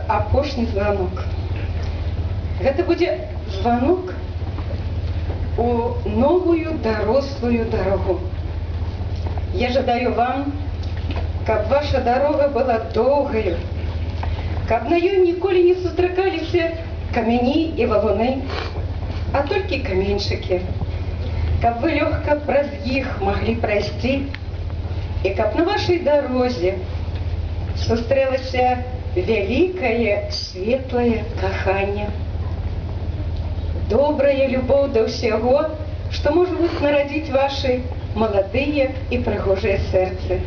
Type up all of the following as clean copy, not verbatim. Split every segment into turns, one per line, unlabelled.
апошні звонок. Гэта будзе звонок у новую дарослую дорогу. Я жадаю вам, каб ваша дорога была доўгаю, каб на ёй ніколі не сустракаліся камяні і валуны, а толькі каменьчыкі, каб вы лёгка праз іх маглі прайсці, і каб на вашай дарозе сустрэлася вялікае светлае каханне. Добрая любоў да ўсяго, што можа нарадзіць ваши маладыя і прыгожыя сэрцы.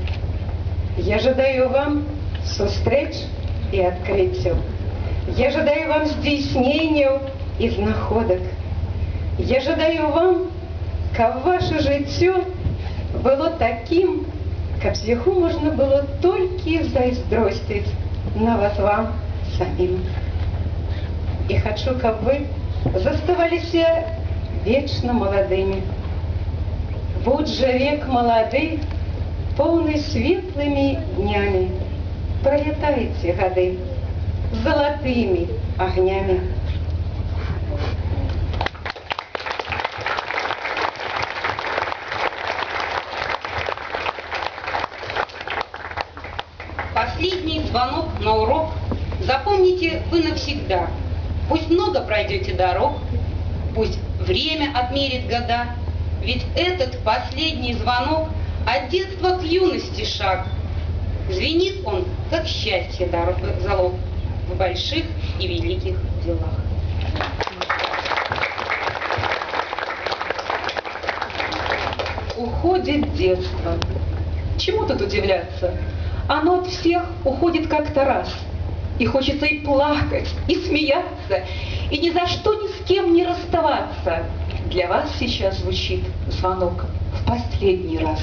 Я жадаю вам сустрэч і адкрыццяў. Я жадаю вам здзейсненняў і знаходак. Я жадаю вам, каб ваше жыццё было такім, каб з яго можна было толькі зайздросціць нават вам самім. І хачу, каб вы заставаліся вечна маладымі. Будь жа век малады, поўны светлымі днямі. Пралятайце гады залатымі агнямі.
Последний звонок на урок запомните вы навсегда. Пусть много пройдете дорог, пусть время отмерит года, ведь этот последний звонок от детства к юности шаг. Звенит он, как счастье залог в больших и великих делах.
Уходит детство. Чему тут удивляться? Оно от всех уходит как-то раз. И хочется и плакать, и смеяться, и ни за что ни с кем не расставаться. Для вас сейчас звучит звонок в последний раз.